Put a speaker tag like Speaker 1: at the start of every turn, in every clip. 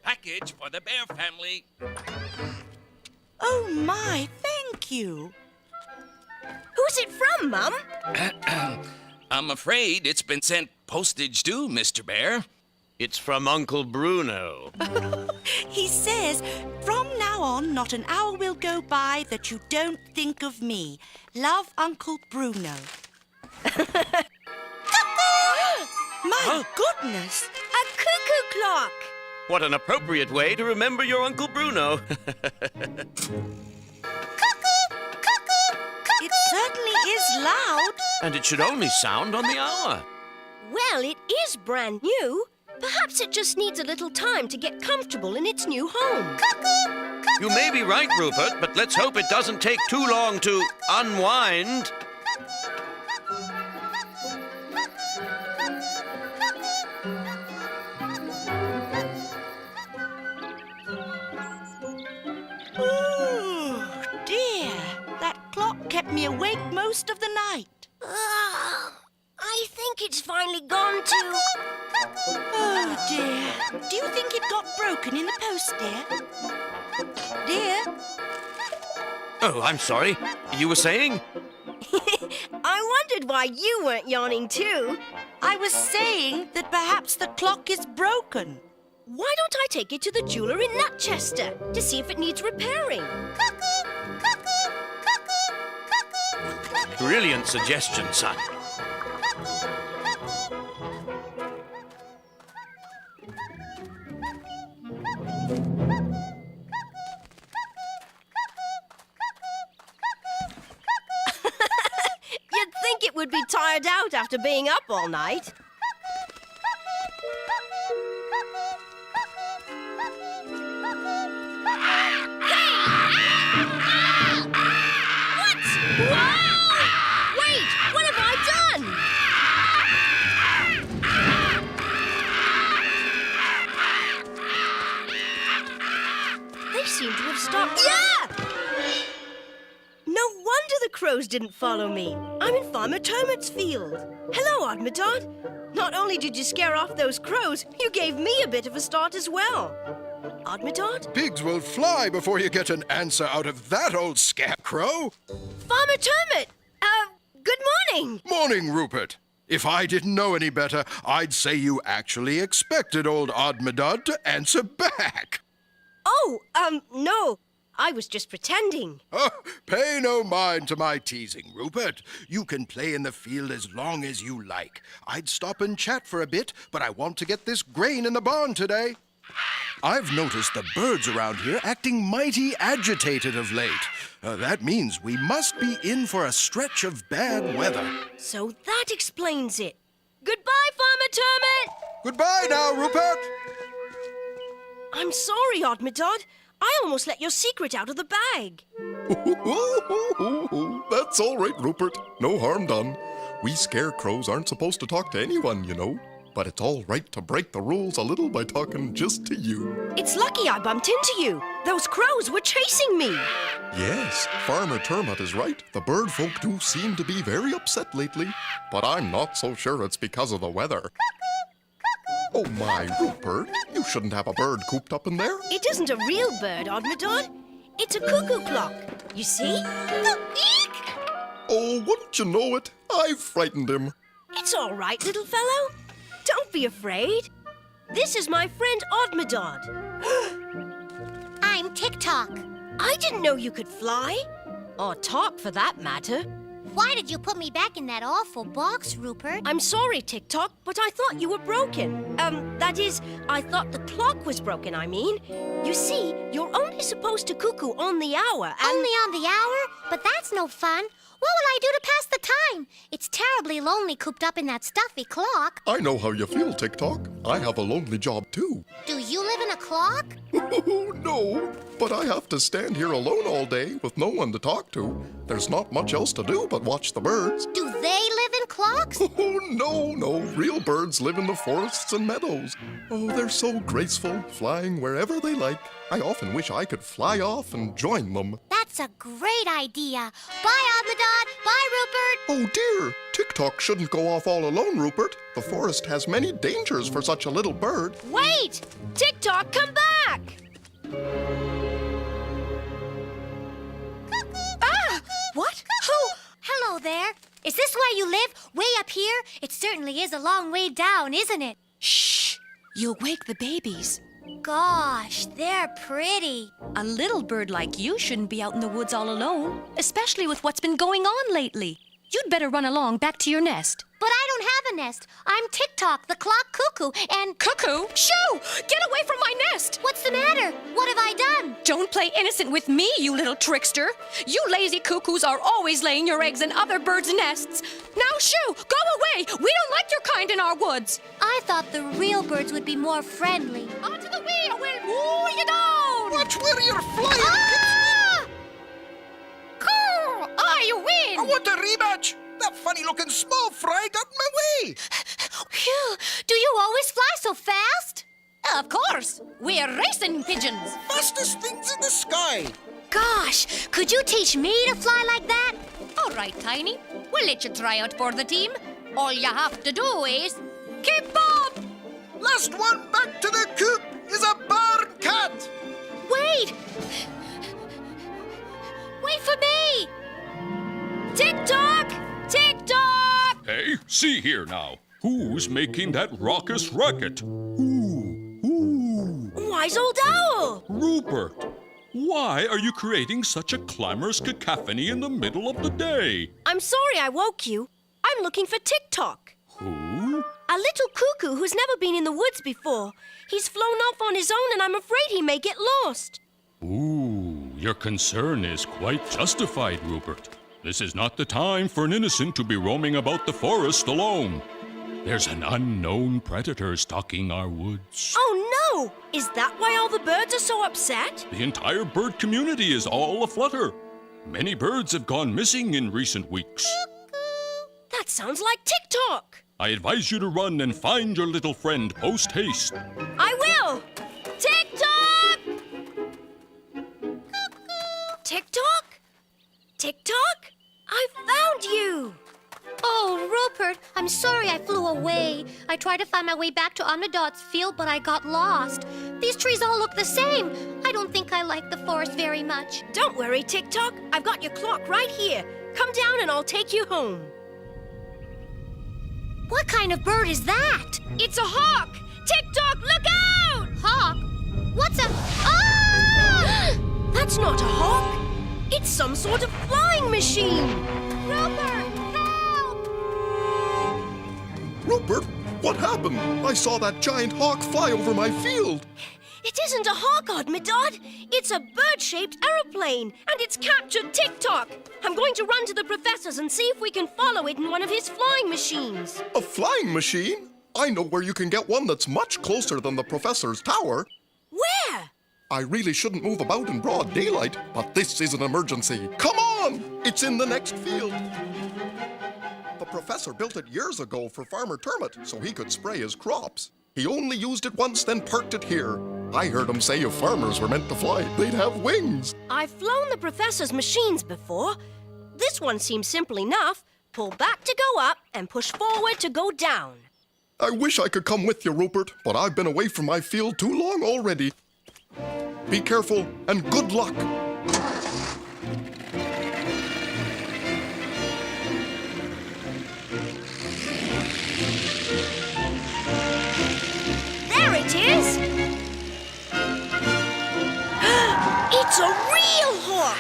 Speaker 1: Package for the bear family.
Speaker 2: Oh, my, thank you.
Speaker 3: Who's it from, Mum?
Speaker 1: I'm afraid it's been sent postage due, Mr. Bear.
Speaker 4: It's from Uncle Bruno.
Speaker 2: He says, from now on, not an hour will go by that you don't think of me. Love, Uncle Bruno. My goodness!
Speaker 3: A cuckoo clock!
Speaker 4: What an appropriate way to remember your Uncle Bruno.
Speaker 2: It certainly is loud.
Speaker 4: And it should only sound on the hour.
Speaker 3: Well, it is brand new. Perhaps it just needs a little time to get comfortable in its new home.
Speaker 4: You may be right, Rupert, but let's hope it doesn't take too long to unwind.
Speaker 2: Oh, dear. That clock kept me awake most of the night.
Speaker 3: I think it's finally gone to...
Speaker 2: Oh, dear. Do you think it got broken in the post, dear? Dear?
Speaker 4: Oh, I'm sorry. You were saying?
Speaker 3: I wondered why you weren't yawning too.
Speaker 2: I was saying that perhaps the clock is broken.
Speaker 3: Why don't I take it to the jeweler in Nutchester to see if it needs repairing?
Speaker 4: Brilliant suggestion, son.
Speaker 3: You'd think it would be tired out after being up all night. What? Whoa! Wait, what have I done? They seem to have stopped. Yeah! No wonder the crows didn't follow me. I'm in Farmer Termit's field. Hello, Odmedod. Not only did you scare off those crows, you gave me a bit of a start as well. Odmedod?
Speaker 5: Pigs will fly before you get an answer out of that old scarecrow.
Speaker 3: Farmer Termit! Good morning.
Speaker 5: Morning, Rupert. If I didn't know any better, I'd say you actually expected old Odmedod to answer back.
Speaker 3: Oh, no. I was just pretending.
Speaker 5: Oh, pay no mind to my teasing, Rupert. You can play in the field as long as you like. I'd stop and chat for a bit, but I want to get this grain in the barn today. I've noticed the birds around here acting mighty agitated of late. That means we must be in for a stretch of bad weather.
Speaker 3: So that explains it. Goodbye, Farmer Termit!
Speaker 5: Goodbye now, Rupert.
Speaker 3: I'm sorry, Odmedod. I almost let your secret out of the bag.
Speaker 6: That's all right, Rupert. No harm done. We scarecrows aren't supposed to talk to anyone, you know. But it's all right to break the rules a little by talking just to you.
Speaker 3: It's lucky I bumped into you. Those crows were chasing me.
Speaker 6: Yes, Farmer Termit is right. The bird folk do seem to be very upset lately. But I'm not so sure it's because of the weather. Oh my, Rupert, you shouldn't have a bird cooped up in there.
Speaker 3: It isn't a real bird, Odmedod. It's a cuckoo clock. You see? Eek!
Speaker 6: Oh, wouldn't you know it? I've frightened him.
Speaker 3: It's all right, little fellow. Don't be afraid. This is my friend Odmedod.
Speaker 7: I'm TikTok.
Speaker 3: I didn't know you could fly. Or talk, for that matter.
Speaker 7: Why did you put me back in that awful box, Rupert?
Speaker 3: I'm sorry, TikTok, but I thought you were broken. That is, I thought the clock was broken, I mean. You see, you're only supposed to cuckoo on the hour, and...
Speaker 7: Only on the hour? But that's no fun. What will I do to pass the time? It's terribly lonely cooped up in that stuffy clock.
Speaker 6: I know how you feel, TikTok. I have a lonely job, too.
Speaker 7: Do you live in a clock?
Speaker 6: No, but I have to stand here alone all day with no one to talk to. There's not much else to do but watch the birds.
Speaker 7: Do they live in clocks? clocks?
Speaker 6: Oh, no. Real birds live in the forests and meadows. Oh, they're so graceful, flying wherever they like. I often wish I could fly off and join them.
Speaker 7: That's a great idea. Bye, Admadad. Bye, Rupert.
Speaker 6: Oh, dear. Tick-Tock shouldn't go off all alone, Rupert. The forest has many dangers for such a little bird.
Speaker 3: Wait! Tick-Tock, come back! What? Who?
Speaker 7: Hello there. Is this where you live? Way up here? It certainly is a long way down, isn't it?
Speaker 2: Shh! You'll wake the babies.
Speaker 7: Gosh, they're pretty.
Speaker 8: A little bird like you shouldn't be out in the woods all alone, especially with what's been going on lately. You'd better run along back to your nest.
Speaker 7: But I don't have a nest. I'm Tick-Tock, the clock cuckoo, and...
Speaker 8: Cuckoo! Shoo! Get away from my nest!
Speaker 7: What's the matter? What have I done?
Speaker 8: Don't play innocent with me, you little trickster. You lazy cuckoos are always laying your eggs in other birds' nests. Now, shoo! Go away! We don't like your kind in our woods.
Speaker 7: I thought the real birds would be more friendly.
Speaker 8: Onto the wheel, we'll moor you down!
Speaker 5: Watch where you're flying!
Speaker 7: Ah!
Speaker 8: Cool! You win!
Speaker 5: I want a rematch! That funny-looking small fry got in my way!
Speaker 7: Phew! Do you always fly so fast?
Speaker 8: Of course! We're racing pigeons.
Speaker 5: Fastest things in the sky!
Speaker 7: Gosh, could you teach me to fly like that?
Speaker 8: All right, Tiny. We'll let you try out for the team. All you have to do is keep up!
Speaker 5: Last one back to the coop is a barn cat!
Speaker 7: Wait! Wait for me!
Speaker 3: Tick-Tock! Tick-Tock!
Speaker 9: Hey, see here now. Who's making that raucous racket? Who?
Speaker 3: Wise old owl!
Speaker 9: Rupert! Why are you creating such a clamorous cacophony in the middle of the day?
Speaker 3: I'm sorry I woke you. I'm looking for Tick-Tock.
Speaker 9: Who?
Speaker 3: A little cuckoo who's never been in the woods before. He's flown off on his own and I'm afraid he may get lost.
Speaker 9: Ooh, your concern is quite justified, Rupert. This is not the time for an innocent to be roaming about the forest alone. There's an unknown predator stalking our woods.
Speaker 3: Oh no! Is that why all the birds are so upset?
Speaker 9: The entire bird community is all aflutter. Many birds have gone missing in recent weeks.
Speaker 3: That sounds like Tick-Tock.
Speaker 9: I advise you to run and find your little friend post-haste.
Speaker 3: I will! Tick-Tock! Tick-Tock? Tick-Tock? I found you!
Speaker 7: Oh, Rupert, I'm sorry I flew away. I tried to find my way back to Admadad's field, but I got lost. These trees all look the same. I don't think I like the forest very much.
Speaker 3: Don't worry, Tick-Tock. I've got your clock right here. Come down and I'll take you home.
Speaker 7: What kind of bird is that?
Speaker 3: It's a hawk! Tick-Tock, look out!
Speaker 7: Hawk? What's a... Ah!
Speaker 3: That's not a hawk. It's some sort of flying machine.
Speaker 7: Rupert, help!
Speaker 6: Rupert, what happened? I saw that giant hawk fly over my field.
Speaker 3: It isn't a hawk, Admadad. It's a bird-shaped aeroplane, and it's captured Tick-Tock. I'm going to run to the professor's and see if we can follow it in one of his flying machines.
Speaker 6: A flying machine? I know where you can get one that's much closer than the professor's tower.
Speaker 3: Where?
Speaker 6: I really shouldn't move about in broad daylight, but this is an emergency. Come on! It's in the next field. The professor built it years ago for Farmer Termit so he could spray his crops. He only used it once, then parked it here. I heard him say if farmers were meant to fly, they'd have wings.
Speaker 3: I've flown the professor's machines before. This one seems simple enough. Pull back to go up and push forward to go down.
Speaker 6: I wish I could come with you, Rupert, but I've been away from my field too long already. Be careful and good luck.
Speaker 3: There it is! It's a real hawk!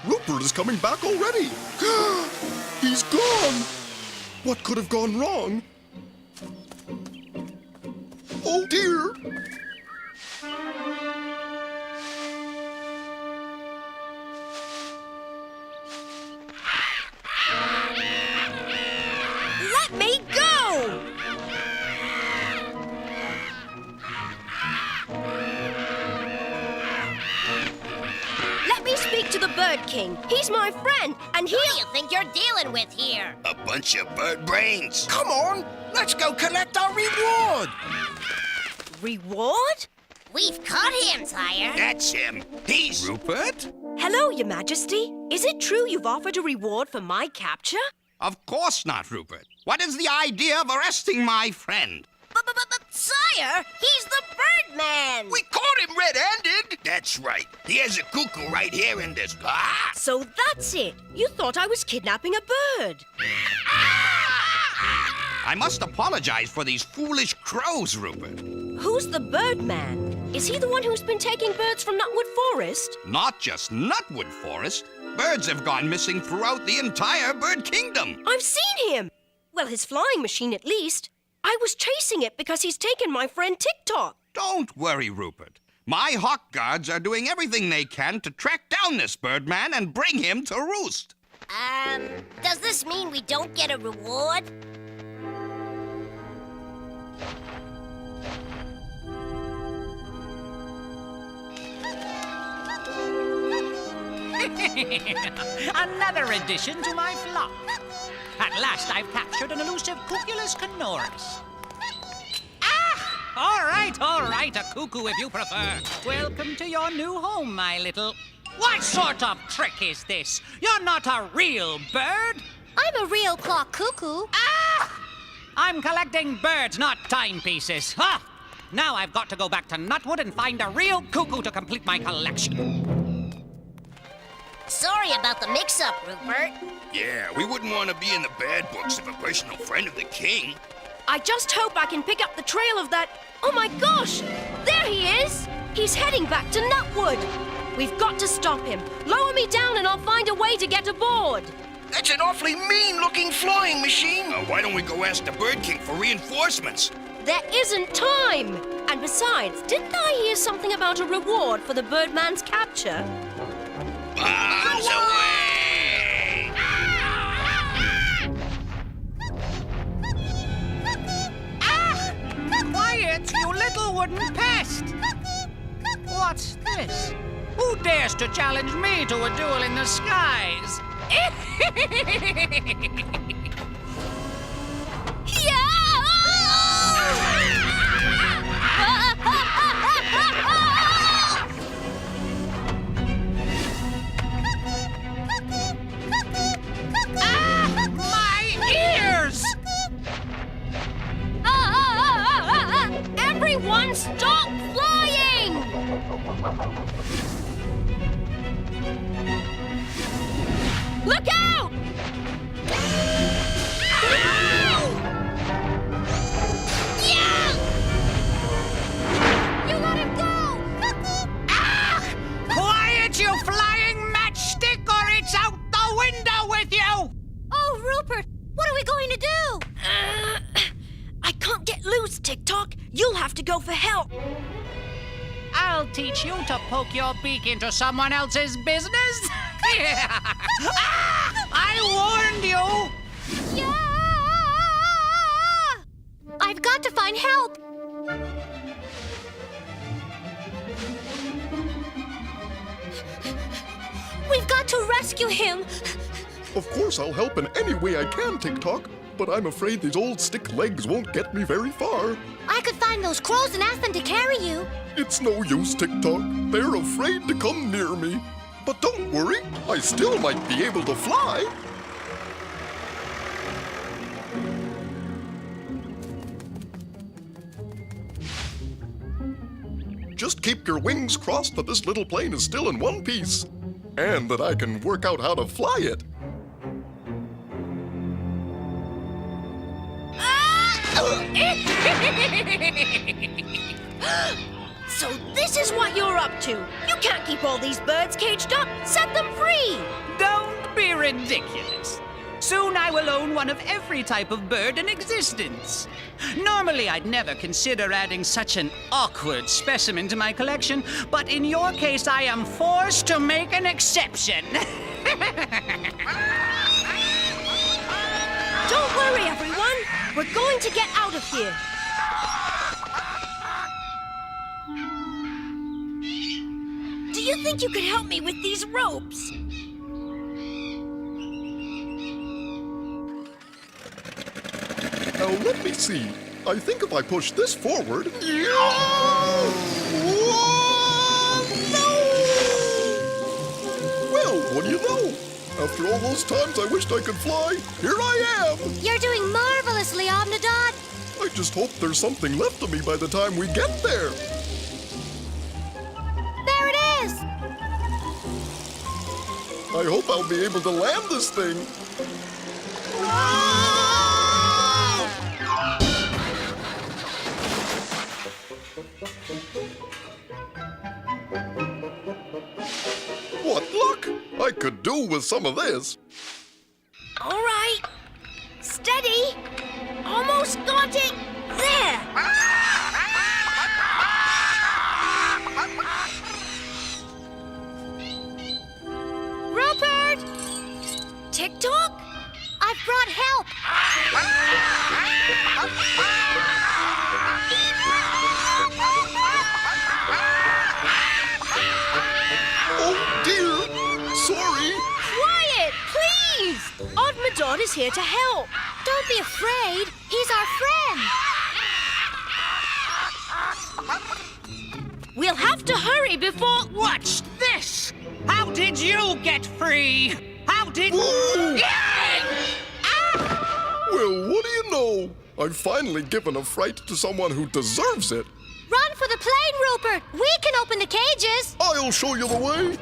Speaker 6: Rupert is coming back already. He's gone. What could have gone wrong? Oh dear.
Speaker 3: to the Bird King. He's my friend, and
Speaker 10: Who do you think you're dealing with here?
Speaker 1: A bunch of bird brains.
Speaker 5: Come on, let's go collect our reward.
Speaker 3: Reward?
Speaker 10: We've caught him, sire.
Speaker 1: That's him. He's Rupert.
Speaker 3: Hello, Your Majesty. Is it true you've offered a reward for my capture?
Speaker 11: Of course not, Rupert. What is the idea of arresting my friend?
Speaker 10: But, sire, he's the Birdman.
Speaker 5: We caught him red-handed.
Speaker 1: That's right. He has a cuckoo right here in this.
Speaker 3: So that's it. You thought I was kidnapping a bird.
Speaker 11: I must apologize for these foolish crows, Rupert.
Speaker 3: Who's the Birdman? Is he the one who's been taking birds from Nutwood Forest?
Speaker 11: Not just Nutwood Forest. Birds have gone missing throughout the entire bird kingdom.
Speaker 3: I've seen him. Well, his flying machine at least. I was chasing it because he's taken my friend TikTok.
Speaker 11: Don't worry, Rupert. My hawk guards are doing everything they can to track down this Birdman and bring him to roost.
Speaker 10: Does this mean we don't get a reward?
Speaker 12: Another addition to my flock. At last I've captured an elusive Cuculus canoris. All right, a cuckoo if you prefer. Welcome to your new home, my little... What sort of trick is this? You're not a real bird.
Speaker 7: I'm a real clock cuckoo.
Speaker 12: I'm collecting birds, not timepieces. Ha! Now I've got to go back to Nutwood and find a real cuckoo to complete my collection.
Speaker 10: Sorry about the mix-up, Rupert.
Speaker 1: Yeah, we wouldn't want to be in the bad books of a personal friend of the king.
Speaker 3: I just hope I can pick up the trail of that... Oh my gosh! There he is! He's heading back to Nutwood. We've got to stop him. Lower me down and I'll find a way to get aboard.
Speaker 5: That's an awfully mean-looking flying machine.
Speaker 1: Why don't we go ask the Bird King for reinforcements?
Speaker 3: There isn't time. And besides, didn't I hear something about a reward for the Birdman's capture?
Speaker 1: Bombs away!
Speaker 12: Quiet, you little wooden pest! What's this? Who dares to challenge me to a duel in the skies?
Speaker 3: Everyone stop flying! Look out!
Speaker 7: You let him go!
Speaker 12: Quiet, you flying matchstick, or it's out the window with you!
Speaker 7: Oh, Rupert, what are we going to do?
Speaker 3: I can't get loose, TikTok. You'll have to go for help.
Speaker 12: I'll teach you to poke your beak into someone else's business. I warned you!
Speaker 7: Yeah! I've got to find help. We've got to rescue him.
Speaker 6: Of course I'll help in any way I can, TikTok. But I'm afraid these old stick legs won't get me very far.
Speaker 7: I could find those crows and ask them to carry you.
Speaker 6: It's no use, TikTok. They're afraid to come near me. But don't worry, I still might be able to fly. Just keep your wings crossed that this little plane is still in one piece. And that I can work out how to fly it.
Speaker 3: So this is what you're up to. You can't keep all these birds caged up. Set them free.
Speaker 12: Don't be ridiculous. Soon I will own one of every type of bird in existence. Normally, I'd never consider adding such an awkward specimen to my collection, but in your case, I am forced to make an exception.
Speaker 3: Don't worry, everyone. We're going to get out of here. Do you think you could help me with these ropes?
Speaker 6: Now, let me see. I think if I push this forward... Well, what do you know? After all those times I wished I could fly, here I am!
Speaker 7: You're doing marvelously, Omnidot.
Speaker 6: I just hope there's something left of me by the time we get there.
Speaker 7: There it is.
Speaker 6: I hope I'll be able to land this thing. What luck! I could do with some of this.
Speaker 3: All right. Steady. Almost got it. There.
Speaker 7: Rupert!
Speaker 3: TikTok?
Speaker 7: I've brought help.
Speaker 6: Oh dear! Sorry!
Speaker 3: Quiet, please. Oddmadod is here to help.
Speaker 7: Don't be afraid. He's our friend.
Speaker 3: We'll have to hurry before...
Speaker 12: What's this? How did you get free? How did...
Speaker 6: Whoa!
Speaker 12: Yeah!
Speaker 6: Well, what do you know? I've finally given a fright to someone who deserves it.
Speaker 7: Run for the plane, Rupert. We can open the cages.
Speaker 6: I'll show you the way.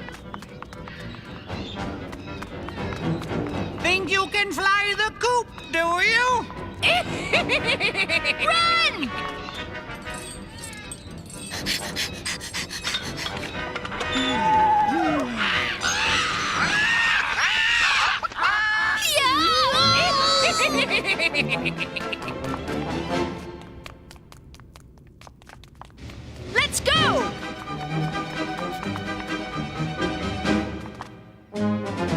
Speaker 12: Think you can fly the coop, do you?
Speaker 3: Run! Let's go!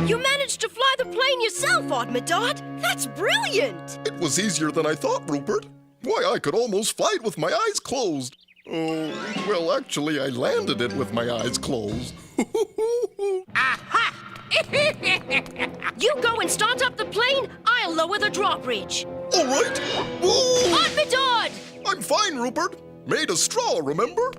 Speaker 3: You managed to fly the plane yourself, Oddmadod. That's brilliant!
Speaker 6: It was easier than I thought, Rupert. Why, I could almost fly it with my eyes closed. Oh, well, actually, I landed it with my eyes closed.
Speaker 12: Aha!
Speaker 3: You go and start up the plane. I'll lower the drawbridge.
Speaker 6: All right. Whoa!
Speaker 3: Oddmadod!
Speaker 6: I'm fine, Rupert. Made of straw, remember?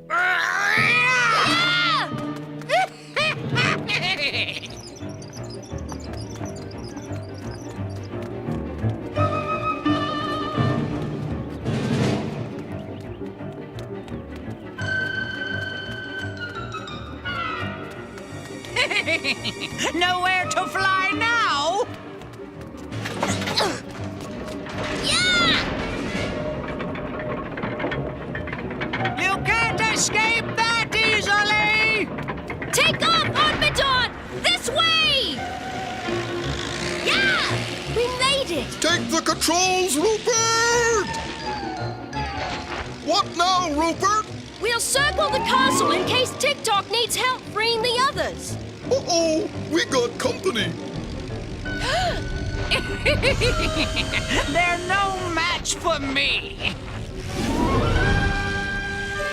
Speaker 12: Nowhere to fly now! You can't escape that easily!
Speaker 3: Take off, Oddmadod! This way! Yeah! We made it!
Speaker 6: Take the controls, Rupert! What now, Rupert?
Speaker 3: We'll circle the castle in case TikTok needs help freeing the others.
Speaker 6: Uh-oh, we got company.
Speaker 12: They're no match for me!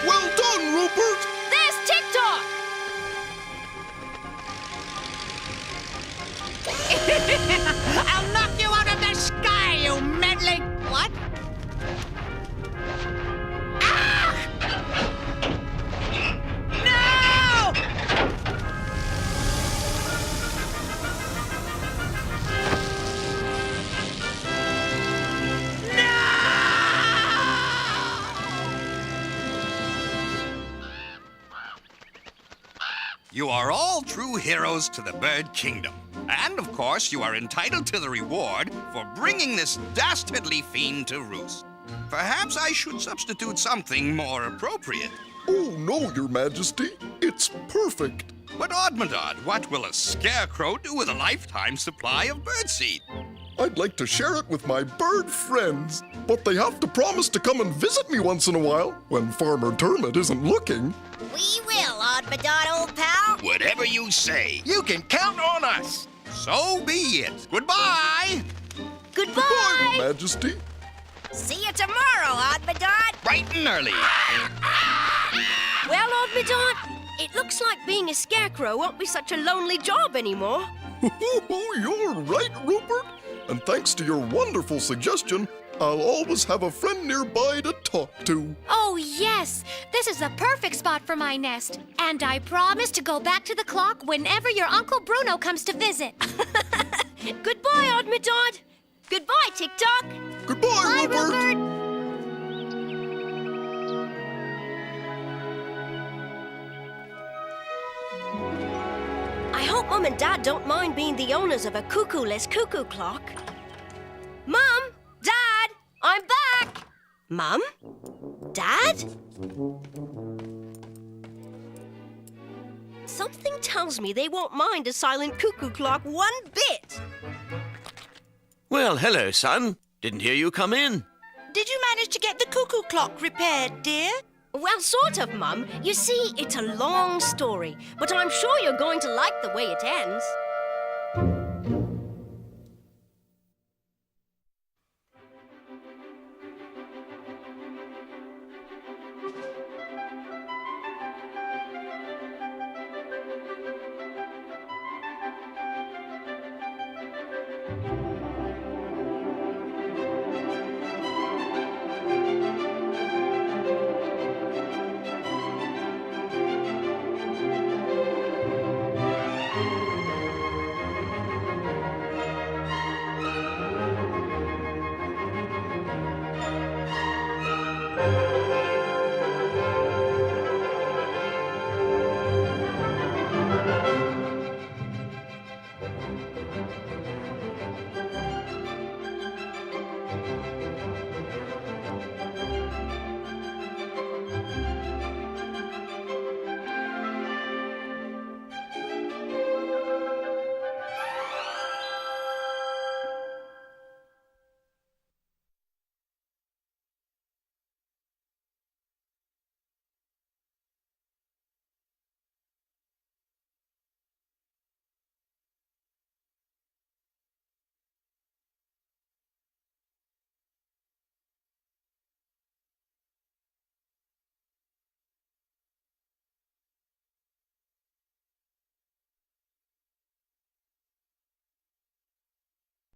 Speaker 6: Well done, Rupert!
Speaker 3: There's TikTok!
Speaker 12: I'll knock you out of the sky, you meddling... What? Ah! No!
Speaker 11: You are all true heroes to the bird kingdom. And, of course, you are entitled to the reward for bringing this dastardly fiend to roost. Perhaps I should substitute something more appropriate.
Speaker 6: Oh, no, Your Majesty. It's perfect.
Speaker 11: But, Oddmadod, what will a scarecrow do with a lifetime supply of birdseed?
Speaker 6: I'd like to share it with my bird friends, but they have to promise to come and visit me once in a while when Farmer Termit isn't looking.
Speaker 10: We will, Oddmadod, old pal.
Speaker 11: Whatever you say.
Speaker 5: You can count on us.
Speaker 11: So be it. Goodbye.
Speaker 3: Goodbye!
Speaker 6: Bye, Your Majesty.
Speaker 10: See you tomorrow, Oddmadod.
Speaker 11: Bright and early.
Speaker 3: Well, Oddmadod, It looks like being a scarecrow won't be such a lonely job anymore.
Speaker 6: You're right, Rupert. And thanks to your wonderful suggestion, I'll always have a friend nearby to talk to.
Speaker 7: Oh, yes. This is the perfect spot for my nest. And I promise to go back to the clock whenever your Uncle Bruno comes to visit.
Speaker 3: Goodbye, Odd Medad. Goodbye, Tick-Tock.
Speaker 6: Goodbye, Rupert.
Speaker 3: I hope Mum and Dad don't mind being the owners of a cuckoo-less cuckoo clock. Mum! Dad! I'm back! Mum? Dad? Something tells me they won't mind a silent cuckoo clock one bit.
Speaker 4: Well, hello, son. Didn't hear you come in.
Speaker 2: Did you manage to get the cuckoo clock repaired, dear?
Speaker 3: Well, sort of, Mum. You see, it's a long story, but I'm sure you're going to like the way it ends.